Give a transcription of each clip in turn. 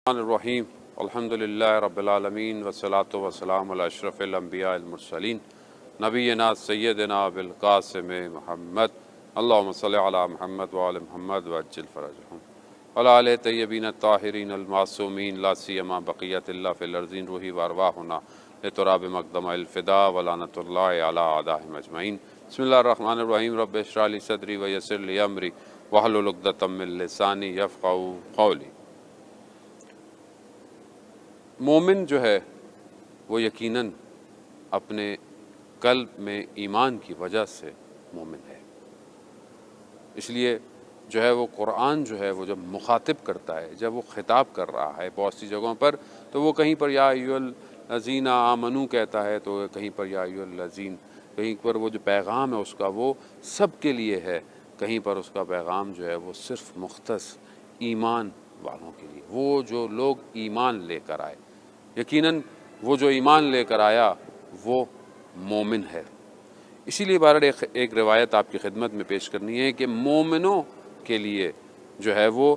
الرحیم الحمدللہ رب العالمین والصلاة والسلام علی اشرف الانبیاء المرسلین نبینا سیدنا بالقاسم محمد اللہم صلی علی محمد وعلی محمد وعجل فرجہم وعلی آلہ طیبین الطاہرین المعصومین لا سیما بقیت اللہ فی الارضین روحی وارواحنا لتراب مقدم الفدا ولعنت اللہ علی اعدائہم اجمعین۔ بسم اللہ الرحمن الرحیم۔ رب اشرح لی صدری ویسر لی امری واحلل عقدۃ من لسانی یفقہوا قولی۔ مومن جو ہے وہ یقیناً اپنے قلب میں ایمان کی وجہ سے مومن ہے، اس لیے جو ہے وہ قرآن جو ہے وہ جب مخاطب کرتا ہے، جب وہ خطاب کر رہا ہے بہت سی جگہوں پر، تو وہ کہیں پر یا ایھا الذین آمنو کہتا ہے، تو کہیں پر یا ایھا الذین، کہیں پر وہ جو پیغام ہے اس کا وہ سب کے لیے ہے، کہیں پر اس کا پیغام جو ہے وہ صرف مختص ایمان والوں کے لیے، وہ جو لوگ ایمان لے کر آئے۔ یقیناً وہ جو ایمان لے کر آیا وہ مومن ہے۔ اسی لیے بہرحال ایک روایت آپ کی خدمت میں پیش کرنی ہے کہ مومنوں کے لیے جو ہے وہ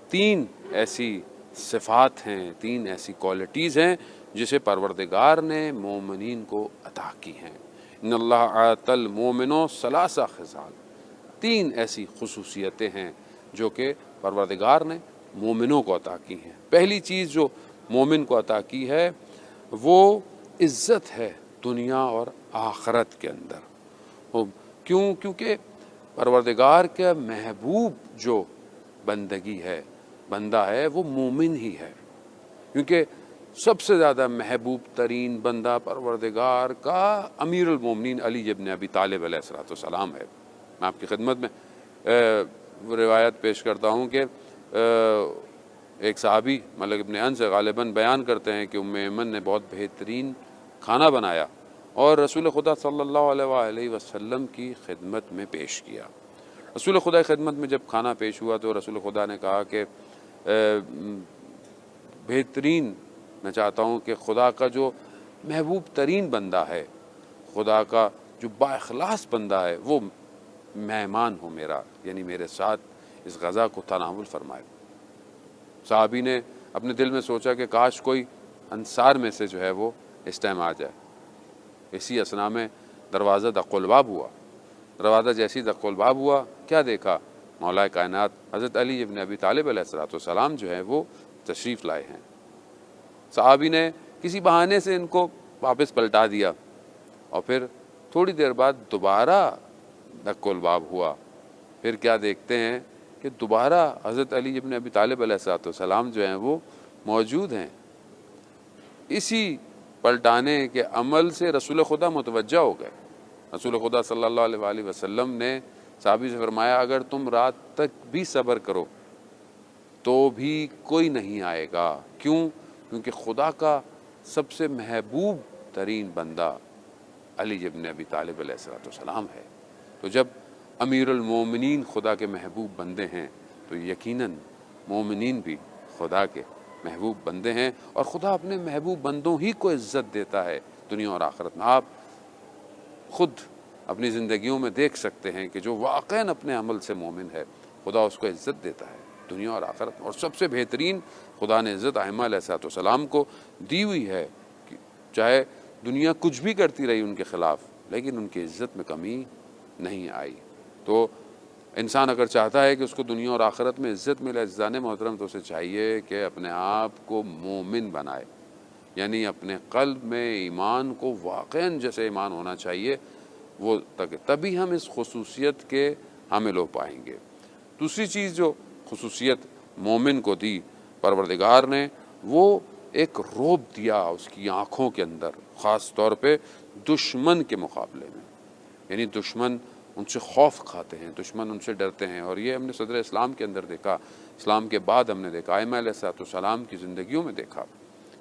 تین ایسی صفات ہیں، تین ایسی کوالٹیز ہیں جسے پروردگار نے مومنین کو عطا کی ہیں۔ ان اللہ اعطى المؤمنوں ثلاث خصال، تین ایسی خصوصیتیں ہیں جو کہ پروردگار نے مومنوں کو عطا کی ہیں۔ پہلی چیز جو مومن کو عطا کی ہے وہ عزت ہے دنیا اور آخرت کے اندر۔ کیونکہ پروردگار کا محبوب جو بندگی ہے، بندہ ہے، وہ مومن ہی ہے، کیونکہ سب سے زیادہ محبوب ترین بندہ پروردگار کا امیر المومنین علی ابن ابی طالب علیہ السلام ہے۔ میں آپ کی خدمت میں روایت پیش کرتا ہوں کہ ایک صحابی ملک ابن انس غالباً بیان کرتے ہیں کہ ام ایمن نے بہت بہترین کھانا بنایا اور رسول خدا صلی اللہ علیہ وآلہ وسلم کی خدمت میں پیش کیا۔ رسول خدا کی خدمت میں جب کھانا پیش ہوا تو رسول خدا نے کہا کہ بہترین، میں چاہتا ہوں کہ خدا کا جو محبوب ترین بندہ ہے، خدا کا جو با اخلاص بندہ ہے، وہ مہمان ہو میرا، یعنی میرے ساتھ اس غذا کو تناول فرمائے۔ صحابی نے اپنے دل میں سوچا کہ کاش کوئی انصار میں سے جو ہے وہ اس ٹائم آ جائے۔ اسی اسنا میں دروازہ دق الباب ہوا، دروازہ جیسی دق الباب ہوا، کیا دیکھا؟ مولا کائنات حضرت علی ابن ابی طالب علیہ السلام جو ہیں وہ تشریف لائے ہیں۔ صحابی نے کسی بہانے سے ان کو واپس پلٹا دیا اور پھر تھوڑی دیر بعد دوبارہ دق الباب ہوا، پھر کیا دیکھتے ہیں کہ دوبارہ حضرت علی ابن ابی طالب علیہ السلام جو ہیں وہ موجود ہیں۔ اسی پلٹانے کے عمل سے رسول خدا متوجہ ہو گئے۔ رسول خدا صلی اللہ علیہ وآلہ وسلم نے صحابی سے فرمایا اگر تم رات تک بھی صبر کرو تو بھی کوئی نہیں آئے گا۔ کیوں؟ کیونکہ خدا کا سب سے محبوب ترین بندہ علی ابن ابی طالب علیہ السلام ہے۔ تو جب امیر المومنین خدا کے محبوب بندے ہیں تو یقیناً مومنین بھی خدا کے محبوب بندے ہیں، اور خدا اپنے محبوب بندوں ہی کو عزت دیتا ہے دنیا اور آخرت میں۔ آپ خود اپنی زندگیوں میں دیکھ سکتے ہیں کہ جو واقعاً اپنے عمل سے مومن ہے خدا اس کو عزت دیتا ہے دنیا اور آخرت میں، اور سب سے بہترین خدا نے عزت ائمہ علیہ السلام کو دی ہوئی ہے، چاہے دنیا کچھ بھی کرتی رہی ان کے خلاف لیکن ان کی عزت میں کمی نہیں آئی۔ تو انسان اگر چاہتا ہے کہ اس کو دنیا اور آخرت میں عزت ملے، عزیزان محترم، تو اسے چاہیے کہ اپنے آپ کو مومن بنائے، یعنی اپنے قلب میں ایمان کو واقعاً جیسے ایمان ہونا چاہیے وہ، تبھی ہم اس خصوصیت کے حامل ہو پائیں گے۔ دوسری چیز جو خصوصیت مومن کو دی پروردگار نے، وہ ایک روب دیا اس کی آنکھوں کے اندر، خاص طور پہ دشمن کے مقابلے میں، یعنی دشمن ان سے خوف کھاتے ہیں، دشمن ان سے ڈرتے ہیں، اور یہ ہم نے صدر اسلام کے اندر دیکھا، اسلام کے بعد ہم نے دیکھا، ائمہ علیہ السلام کی زندگیوں میں دیکھا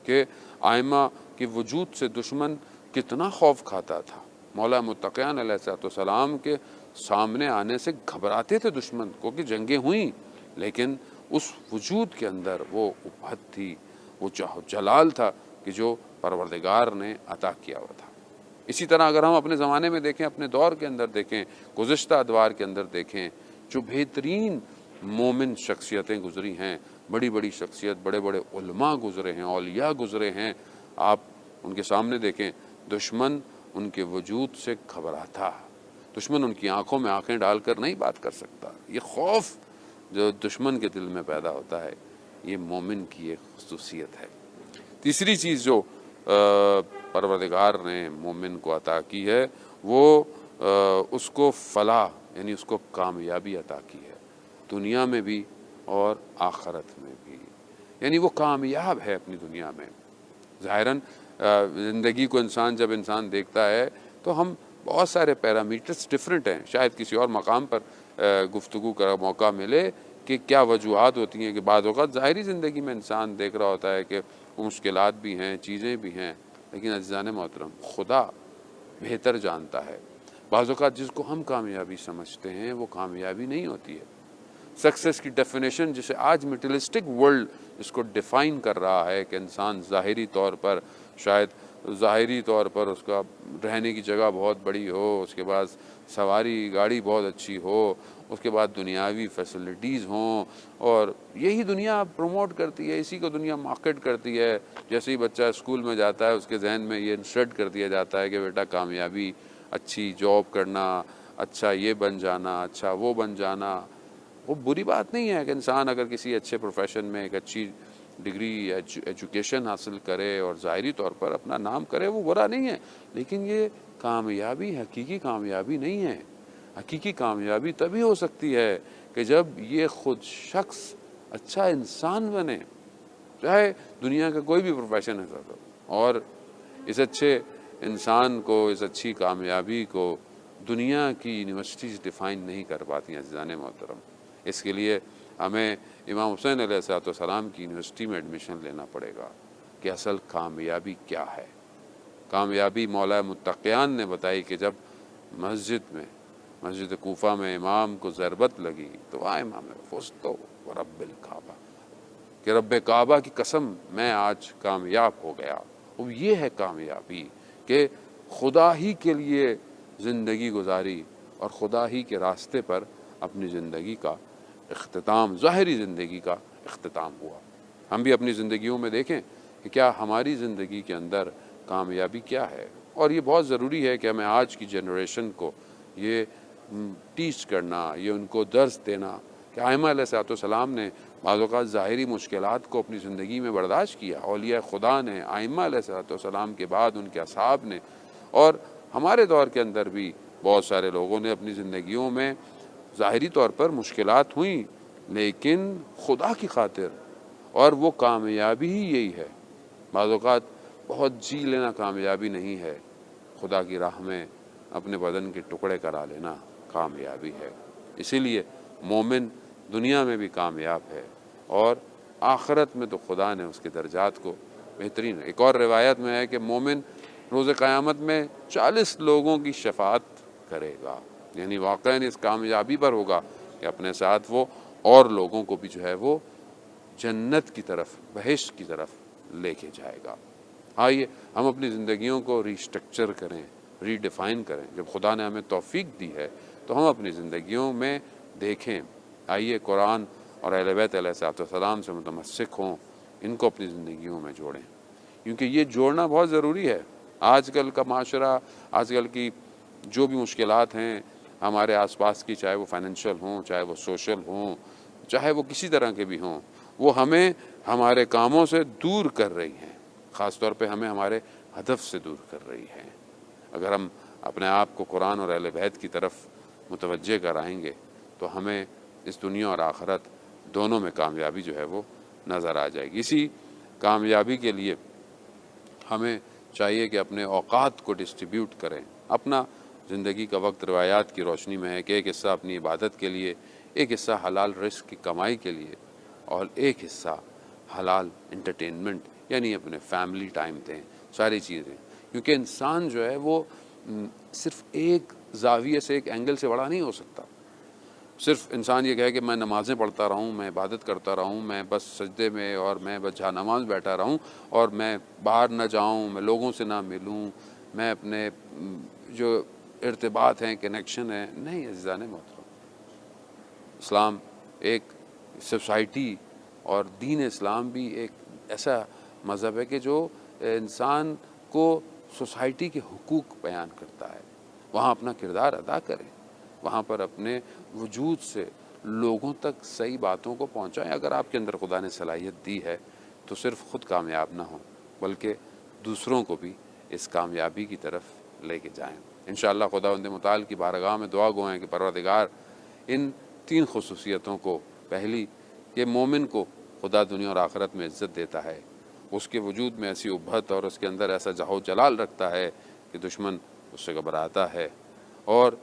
کہ ائمہ کے وجود سے دشمن کتنا خوف کھاتا تھا۔ مولا متقیان علیہ السلام کے سامنے آنے سے گھبراتے تھے دشمن کو، کہ جنگیں ہوئیں لیکن اس وجود کے اندر وہ ابہت تھی، وہ جلال تھا کہ جو پروردگار نے عطا کیا ہوا تھا۔ اسی طرح اگر ہم اپنے زمانے میں دیکھیں، اپنے دور کے اندر دیکھیں، گزشتہ ادوار کے اندر دیکھیں، جو بہترین مومن شخصیتیں گزری ہیں بڑی بڑی شخصیت، بڑے بڑے علماء گزرے ہیں، اولیاء گزرے ہیں، آپ ان کے سامنے دیکھیں، دشمن ان کے وجود سے گھبراتا، دشمن ان کی آنکھوں میں آنکھیں ڈال کر نہیں بات کر سکتا۔ یہ خوف جو دشمن کے دل میں پیدا ہوتا ہے، یہ مومن کی ایک خصوصیت ہے۔ تیسری چیز جو پروردگار نے مومن کو عطا کی ہے، وہ اس کو فلاح یعنی اس کو کامیابی عطا کی ہے، دنیا میں بھی اور آخرت میں بھی، یعنی وہ کامیاب ہے اپنی دنیا میں۔ ظاہراً زندگی کو جب انسان دیکھتا ہے تو ہم بہت سارے پیرامیٹرز ڈفرینٹ ہیں، شاید کسی اور مقام پر گفتگو کا موقع ملے کہ کیا وجوہات ہوتی ہیں کہ بعض اوقات ظاہری زندگی میں انسان دیکھ رہا ہوتا ہے کہ مشکلات بھی ہیں، چیزیں بھی ہیں، لیکن عزیزان محترم خدا بہتر جانتا ہے۔ بعض اوقات جس کو ہم کامیابی سمجھتے ہیں وہ کامیابی نہیں ہوتی ہے۔ سکسیس کی ڈیفینیشن جسے آج میٹیریلسٹک ورلڈ اس کو ڈیفائن کر رہا ہے کہ انسان ظاہری طور پر، شاید ظاہری طور پر اس کا رہنے کی جگہ بہت بڑی ہو، اس کے بعد سواری گاڑی بہت اچھی ہو، اس کے بعد دنیاوی فیسلٹیز ہوں، اور یہی دنیا پروموٹ کرتی ہے، اسی کو دنیا مارکیٹ کرتی ہے۔ جیسے ہی بچہ اسکول میں جاتا ہے اس کے ذہن میں یہ انسرٹ کر دیا جاتا ہے کہ بیٹا کامیابی، اچھی جاب کرنا، اچھا یہ بن جانا، اچھا وہ بن جانا۔ وہ بری بات نہیں ہے کہ انسان اگر کسی اچھے پروفیشن میں ایک اچھی ڈگری ایجوکیشن حاصل کرے اور ظاہری طور پر اپنا نام کرے، وہ برا نہیں ہے، لیکن یہ کامیابی حقیقی کامیابی نہیں ہے۔ حقیقی کامیابی تبھی ہو سکتی ہے کہ جب یہ خود شخص اچھا انسان بنے، چاہے دنیا کا کوئی بھی پروفیشن ہے تو، اور اس اچھے انسان کو، اس اچھی کامیابی کو دنیا کی یونیورسٹیز ڈیفائن نہیں کر پاتی ہیں عزیزان محترم۔ اس کے لیے ہمیں امام حسین علیہ السلام کی یونیورسٹی میں ایڈمیشن لینا پڑے گا کہ اصل کامیابی کیا ہے۔ کامیابی مولا متقیان نے بتائی کہ جب مسجد کوفہ میں امام کو ضربت لگی تو وہ امام فزت ورب الکعبہ، کہ رب کعبہ کی قسم میں آج کامیاب ہو گیا۔ وہ یہ ہے کامیابی کہ خدا ہی کے لیے زندگی گزاری اور خدا ہی کے راستے پر اپنی زندگی کا اختتام، ظاہری زندگی کا اختتام ہوا۔ ہم بھی اپنی زندگیوں میں دیکھیں کہ کیا ہماری زندگی کے اندر کامیابی کیا ہے، اور یہ بہت ضروری ہے کہ ہمیں آج کی جنریشن کو یہ ٹیچ کرنا، یہ ان کو درس دینا کہ ائمہ علیہ السلام نے بعض اوقات ظاہری مشکلات کو اپنی زندگی میں برداشت کیا، اولیاء خدا نے، ائمہ علیہ السلام کے بعد ان کے اصحاب نے، اور ہمارے دور کے اندر بھی بہت سارے لوگوں نے اپنی زندگیوں میں ظاہری طور پر مشکلات ہوئیں لیکن خدا کی خاطر، اور وہ کامیابی ہی یہی ہے۔ بعض اوقات بہت جی لینا کامیابی نہیں ہے، خدا کی راہ میں اپنے بدن کے ٹکڑے کرا لینا کامیابی ہے۔ اسی لیے مومن دنیا میں بھی کامیاب ہے، اور آخرت میں تو خدا نے اس کے درجات کو بہترین۔ ایک اور روایت میں ہے کہ مومن روز قیامت میں 40 لوگوں کی شفاعت کرے گا، یعنی واقعاً اس کامیابی پر ہوگا کہ اپنے ساتھ وہ اور لوگوں کو بھی جو ہے وہ جنت کی طرف، بہشت کی طرف لے کے جائے گا۔ آئیے ہم اپنی زندگیوں کو ری اسٹرکچر کریں، ری ڈیفائن کریں۔ جب خدا نے ہمیں توفیق دی ہے تو ہم اپنی زندگیوں میں دیکھیں، آئیے قرآن اور اہل بیت علیہ السلام سے متمسک ہوں، ان کو اپنی زندگیوں میں جوڑیں، کیونکہ یہ جوڑنا بہت ضروری ہے۔ آج کل کا معاشرہ، آج کل کی جو بھی مشکلات ہیں ہمارے آس پاس کی، چاہے وہ فائنینشیل ہوں، چاہے وہ سوشل ہوں، چاہے وہ کسی طرح کے بھی ہوں، وہ ہمیں ہمارے کاموں سے دور کر رہی ہیں، خاص طور پہ ہمیں ہمارے ہدف سے دور کر رہی ہیں۔ اگر ہم اپنے آپ کو قرآن اور اہل بیت کی طرف متوجہ کرائیں گے تو ہمیں اس دنیا اور آخرت دونوں میں کامیابی جو ہے وہ نظر آ جائے گی۔ اسی کامیابی کے لیے ہمیں چاہیے کہ اپنے اوقات کو ڈسٹریبیوٹ کریں۔ اپنا زندگی کا وقت روایات کی روشنی میں ہے کہ ایک حصہ اپنی عبادت کے لیے، ایک حصہ حلال رزق کی کمائی کے لیے، اور ایک حصہ حلال انٹرٹینمنٹ یعنی اپنے فیملی ٹائم دیں، ساری چیزیں۔ کیونکہ انسان جو ہے وہ صرف ایک زاویے سے، ایک اینگل سے بڑا نہیں ہو سکتا۔ صرف انسان یہ کہے کہ میں نمازیں پڑھتا رہوں، میں عبادت کرتا رہوں، میں بس سجدے میں اور میں بس جہاں نماز بیٹھا رہوں، اور میں باہر نہ جاؤں، میں لوگوں سے نہ ملوں، میں اپنے جو ارتباط ہیں، کنیکشن ہیں، نہیں عزیزان محترم۔ اسلام ایک سوسائٹی اور دین اسلام بھی ایک ایسا مذہب ہے کہ جو انسان کو سوسائٹی کے حقوق بیان کرتا ہے، وہاں اپنا کردار ادا کریں، وہاں پر اپنے وجود سے لوگوں تک صحیح باتوں کو پہنچائیں۔ اگر آپ کے اندر خدا نے صلاحیت دی ہے تو صرف خود کامیاب نہ ہوں بلکہ دوسروں کو بھی اس کامیابی کی طرف لے کے جائیں۔ انشاءاللہ خداوند متعال کی بارگاہ میں دعا گو ہیں کہ پروردگار ان 3 خصوصیتوں کو، پہلی یہ مومن کو خدا دنیا اور آخرت میں عزت دیتا ہے، اس کے وجود میں ایسی ابھت اور اس کے اندر ایسا جہو جلال رکھتا ہے کہ دشمن اس سے گھبراتا ہے، اور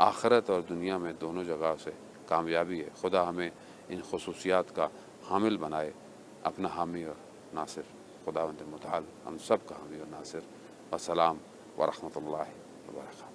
آخرت اور دنیا میں دونوں جگہ سے کامیابی ہے۔ خدا ہمیں ان خصوصیات کا حامل بنائے، اپنا حامی اور ناصر۔ خداوند متعال ہم سب کا حامی اور ناصر۔ والسلام ورحمۃ اللہ وبرکاتہ۔